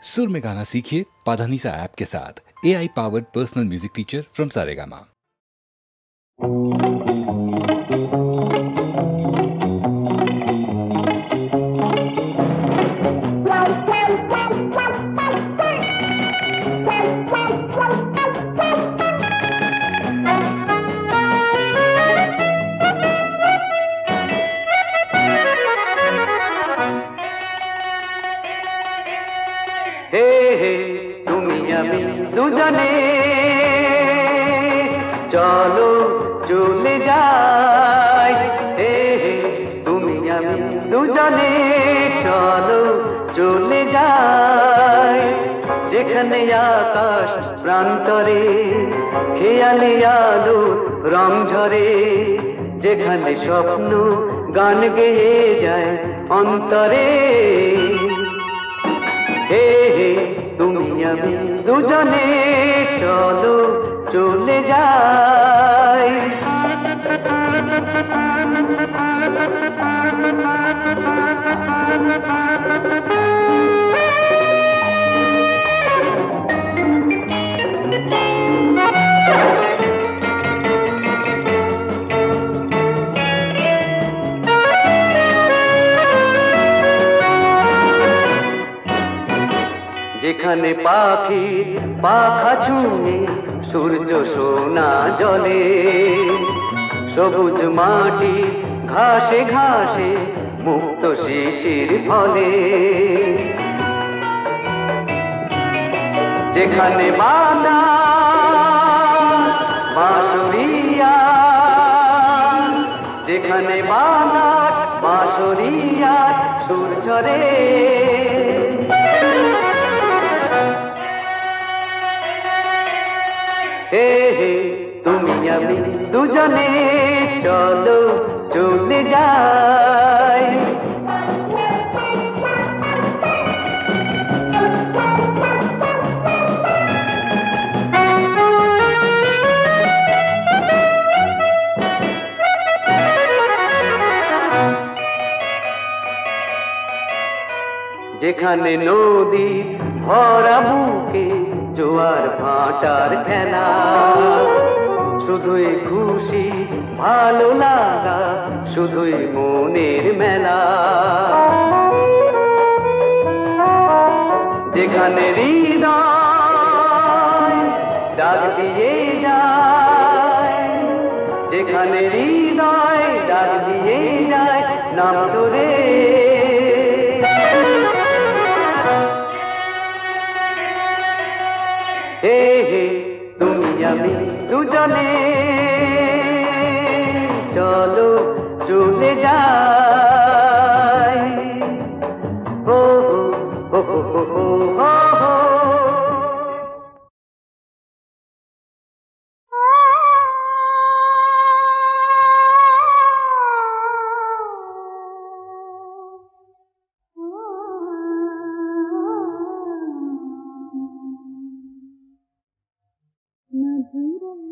सुर में गाना सीखिए पाधानीसा ऐप के साथ। AI powered personal music teacher from Saregama. দুজনে চলো চলে যাই, হে হে তুমি আমি দুজনে চলো চলে যাই, যেখানে আকাশ প্রান্তরে খেয়ালি আলো রং ঝরে, যেখানে স্বপ্ন গান গেয়ে যায় অন্তরে। হে হে তুমি আমি দুজনে চলো চলে যাই। যেখানে পাখির পাখা ছুঁয়ে সূর্য সোনা জলে, সবুজ মাটি ঘাসে ঘাসে মুক্ত শিশির ফলে, যেখানে বাতাস বাঁশরিয়া, যেখানে বাতাস বাঁশরিয়া সুর ঝরে। হে হে তুমি আমি দুজনে চলো চলে যাই। যেখানে নদী ভরা বুকে জোয়ার ভাটার খেলা, শুধুই খুশি ভালো লাগা, শুধুই মনের মেলা, যেখানে হৃদয় ডাক দিয়ে যায়, যেখানে হৃদয় ডাক দিয়ে যায় নাম ধরে। হে হে তুমি আমি দুজনে চলো চলে যাই। হো হো হো হো হো হো হো।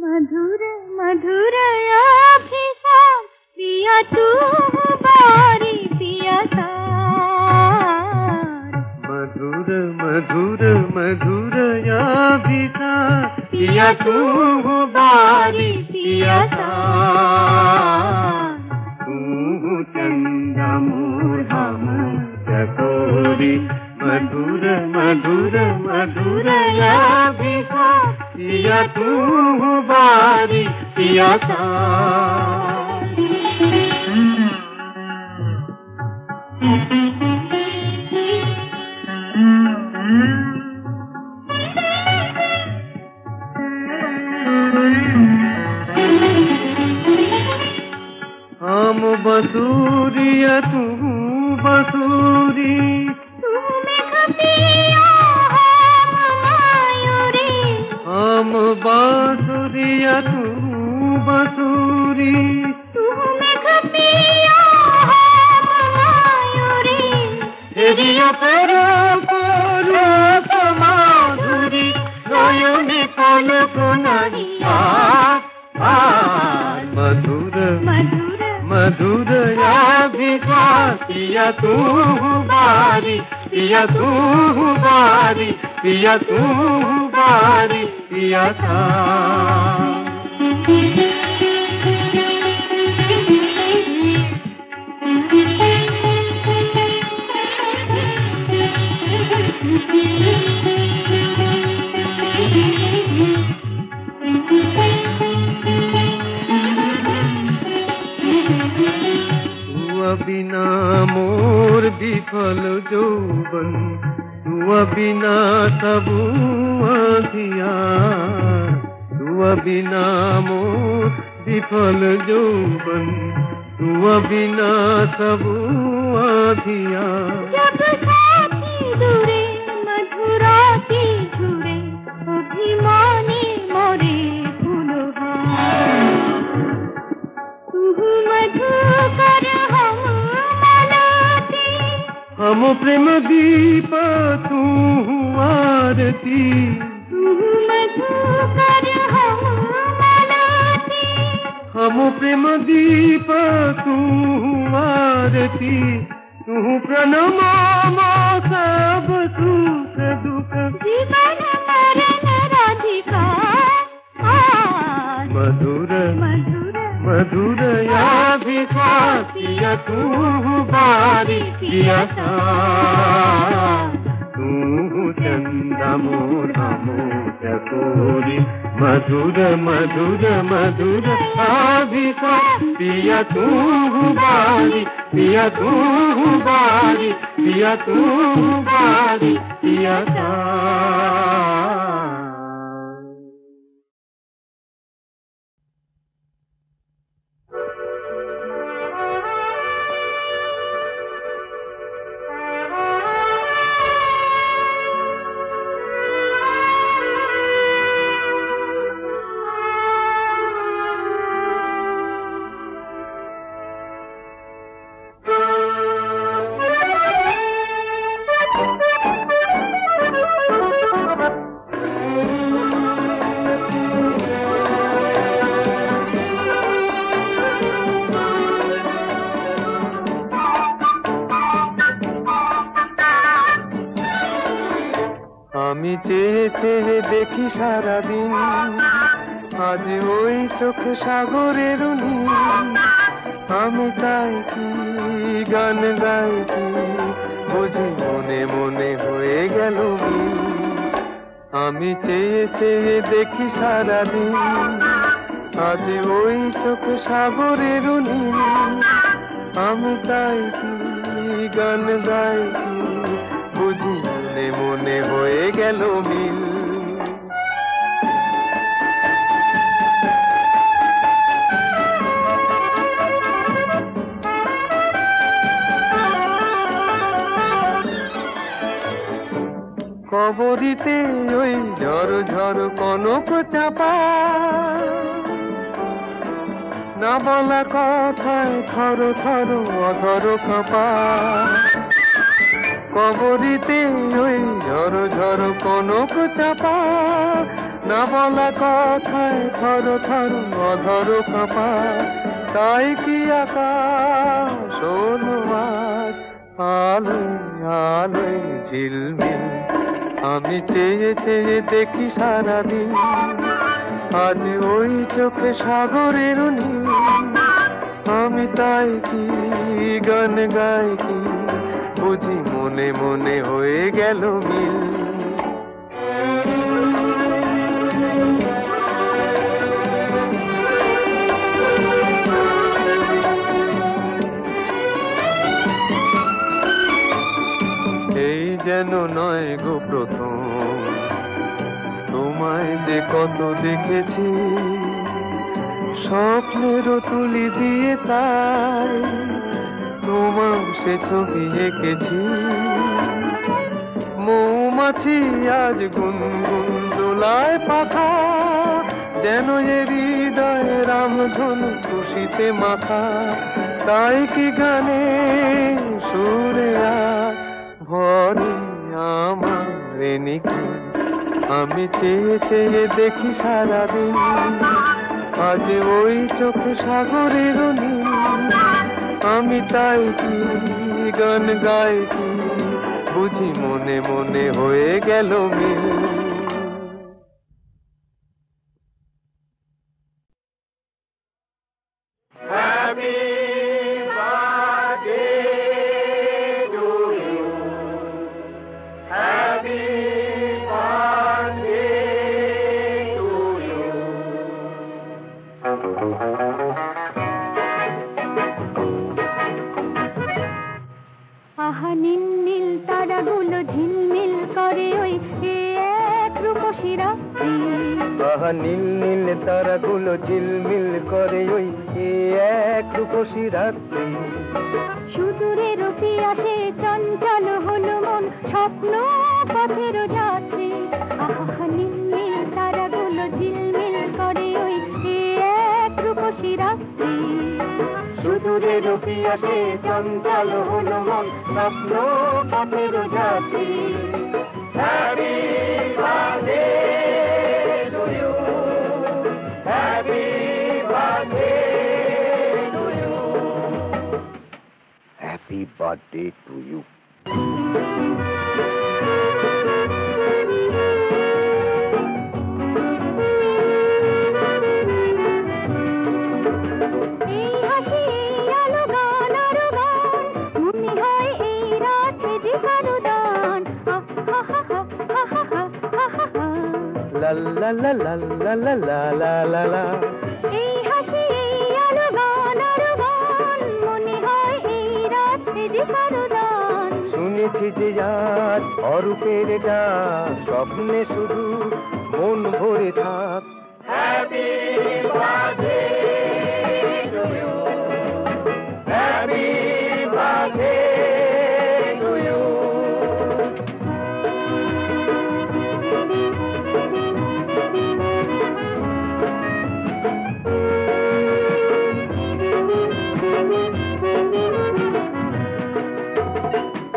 मधुर मधुर अभिशाप पिया तू बारी पिया तार। मधुर मधुर मधुर अभिशाप पिया तू बारी पिया तार। तू चंदा मोर हम चकोरी, मधुर मधुर मधुर अभिशाप पिया तू बारी पिया तार। हम बसूरिया तू बसूरी, हम बांसुरिया तू बसूरी, हेरिया परप माधुरी नयने पलक नहीं। मधुर मधुर मधुर अभिशाप पिया तू बारी पिया तू बारी बारी पिया तू बारी पिया था। बिना मोर विफल जौबन तू बिना सब आधिया तू बिना मोर विफल जौबन तू बिना सब आधिया। जब साथी दूरे मधुराती झुरे अभिमानी मोरे फूलहार तू मधुकर हम प्रेम दीप तू आरती हम प्रेम दीप तू आरती तू प्रणमाम सब सुख दुख जीवन मरण राधिका मधुर मधुर मधुर याधिका पिया तू बारी पिया था। तू चंदा मोरा चकोरी मधुर मधुर मधुर याधिका पिया तू बारी पिया तू बारी पिया तू बारी पिया था। আমি চেয়ে চেয়ে দেখি সারাদিন আজ ওই চোখে সাগরের নীল আমি তাই কি গান গাই কি বুঝি মনে মনে হয়ে গেল মিল। আমি চেয়ে চেয়ে দেখি সারাদিন আজ ওই চোখে সাগরের নীল আমি তাই কি গান গাই কি বুঝি মনে মনে হয়ে গেল মিল। কবরীতে ওই ঝড় ঝড় কনক চাপা না বলা কথায় থর থর অধর কাঁপা কবরীতে ওই ঝড় ঝড় কনক চাপা না বলা কথায় থর থর অধর কাঁপা তাই কি আকাশ হলো আজ আলোয় আলোয় ঝিলমিল। আমি চেয়ে চেয়ে দেখি সারাদিন আজ ওই চোখে সাগরের নীল আমি তাই কি গান গাই কি বুঝি মনে মনে হয়ে গেল মিল। এই যেন নয় গো প্রথম তোমায় যে কত দেখেছি স্বপ্নেরও তুলি দিয়ে তাই তোমার সে ছবি এঁকেছি। মৌমাছি আজ গুনগুন দোলায় পাখা যেন এ হৃদয়ে রামধনু খুশিতে মাথা তাই কি গানে সুরে ভরে আমার নিকি। আমি চেয়ে চেয়ে দেখি সারাদিন আজ ওই চোখে সাগরের নীল আমি তাই কি গান গাই কি বুঝি মনে মনে হয়ে গেল মিল। আহা নীল নীল তারাগুলো ঝিলমিল করে ওই এক রূপসী রাত্রি। আহা নীল নীল তারাগুলো ঝিলমিল করে ওই এক রূপসী রাত্রি। সুদূরের পিয়াসে চঞ্চল হলো মন স্বপ্ন পথের যাত্রী। আহা নীল নীল তারাগুলো ঝিলমিল করে ওই এক রূপসী রাত্রি। সুদূরের পিয়াসে চঞ্চল হলো মন স্বপ্ন পথের যাত্রী। Happy birthday to you. Happy birthday to you. Happy birthday to you. এই হাসি আলো গান আরো গান মনে হয় এই রাতে যে কারো দান। La la la la la la la la la la. এই হাসি এই আলো গান আরো গান মনে হয় এই রাতে যে কারো দান। শুনেছি যে আজ অরূপের ডাক স্বপ্নে শুধু মন ভরে থাক। Happy birthday to you. Happy birthday to you.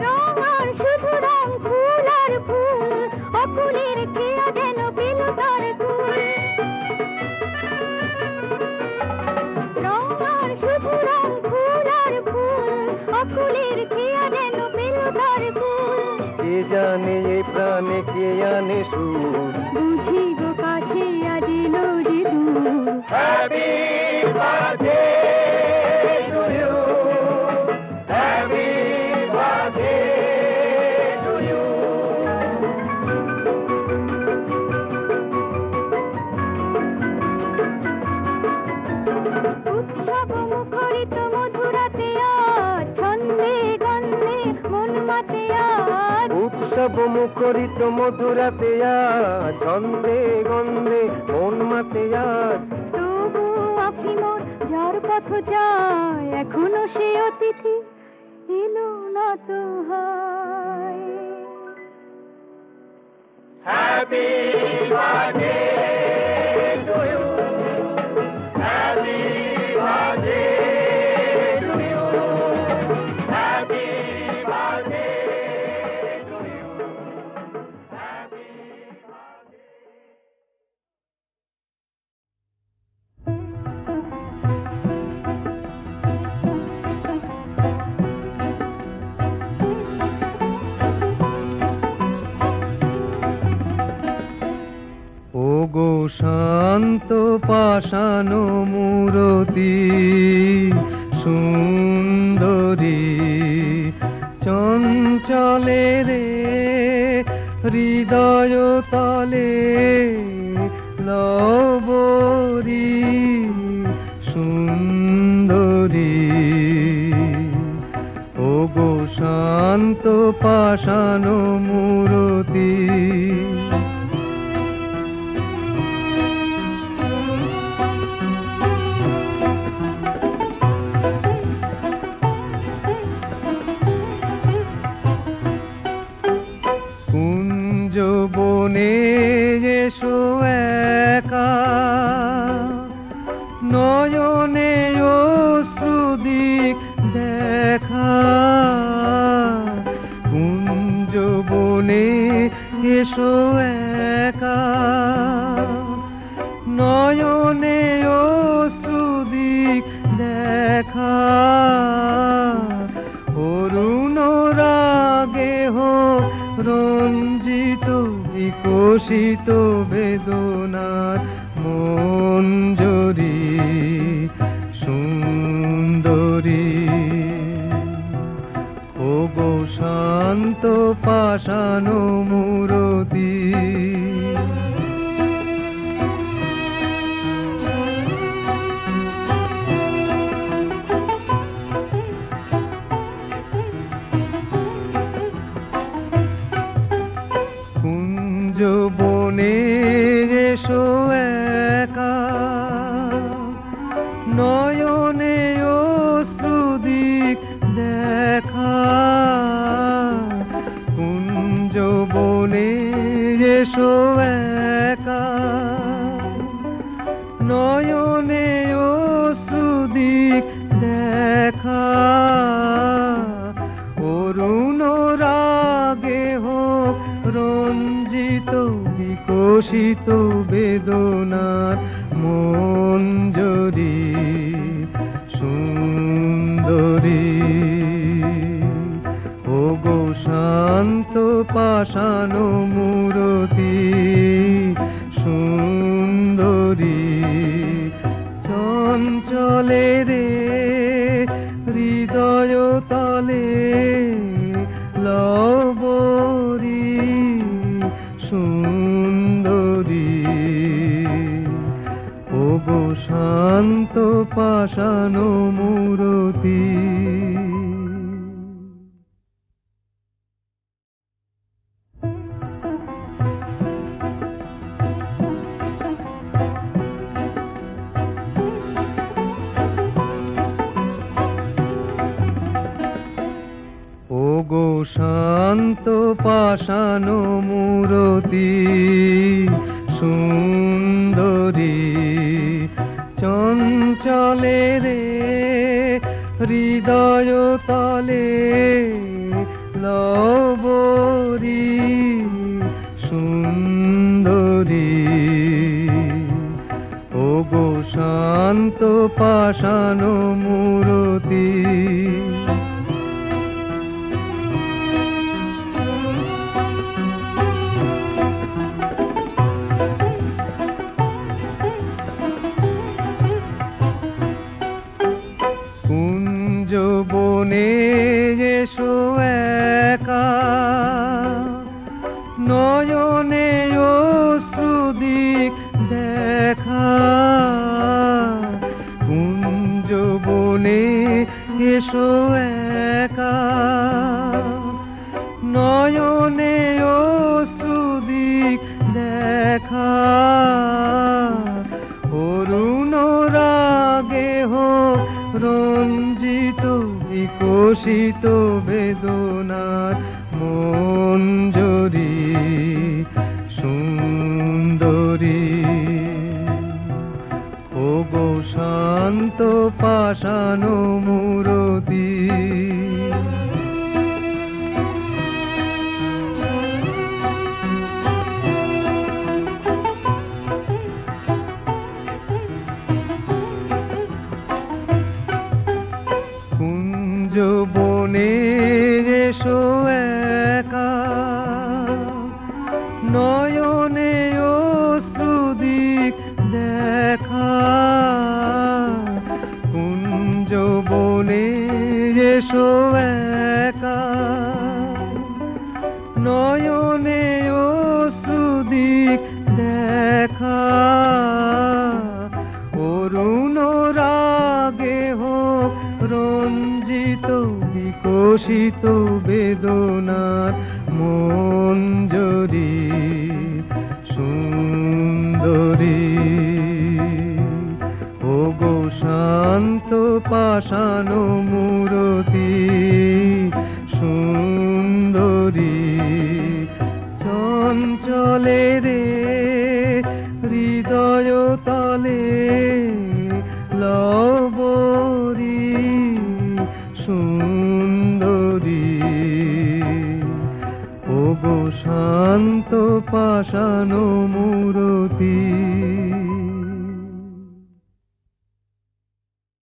রং আর শুধু রং ফুল আর ফুল অকুলের খেয়া যেন পেল তার কুল। রং আর শুধু রং ফুল আর ফুল অকুলের খেয়া যেন পেল তার কুল। কে জানে এই প্রাণে কে আনে সুর। বুঝি গো কাছে আজ এলো যে দূর। Happy birthday to you. Happy birthday to you. উৎসব মুখরিত মধুরাতে আজ ছন্দে গন্ধে মন মাতে আজ। উৎসব মুখরিত মধুরাতে আজ ছন্দে গন্ধে মন মাতে আজ। তবু আখি মোর যার পথ যায় এখনো সে অতিথি এলো না তো হায়। Happy birthday to you. Happy birthday to you. Happy birthday to you. Happy ওগো শান্ত পাষাণ মূরতি সুন্দরী চঞ্চলে রে হৃদয় তলে লবরী সুন্দরী। ওগো শান্ত পাষাণ মূরতি বনে এসো একা নয়নে অশ্রুদিক দেখা। কুঞ্জ বনে এসো একা নয়নে অশ্রুদিক দেখা। অরুণ রাগে বিকশিত বেদনার মঞ্জরি সুন্দরী। ওগো শান্ত পাষাণ মূরতি, কুঞ্জ বনে এসো একা, নয়নে অশ্রুদিক দেখা। কুঞ্জ বনে এসো একা, নয়নে অশ্রুদিক দেখা। অরুণ রাগে হোক রঞ্জিত বিকশিত বেদনার মঞ্জরি সুন্দরী। ওগো শান্ত পাষাণ মূরতি সুন্দরী। চঞ্চলে রে হৃদয় তলে লবরী সুন্দরী। ওগো শান্ত পাষাণ মূরতি। ওগো শান্ত পাষাণ মূরতি সুন্দরী। চঞ্চলে রে হৃদয় তলে লবরী সুন্দরী। ওগো শান্ত পাষাণ মূরতি। কুঞ্জ বনে এসো একা, নয়নে অশ্রুদিক দেখা। কুঞ্জ বনে এসো একা, নয়নে অশ্রুদিক দেখা। অরুণ রাগে হোক রঞ্জিত বিকশিত বেদনার মঞ্জরি সুন্দরী। ওগো শান্ত পাষাণ মূরতি। কুঞ্জ বনে এসো একা, নয়নে অশ্রুদিক দেখা। কুঞ্জ বনে এসো একা, নয়নে অশ্রুদিক দেখা। অরুণ রাগে হোক রঞ্জিত বিকশিত বেদনার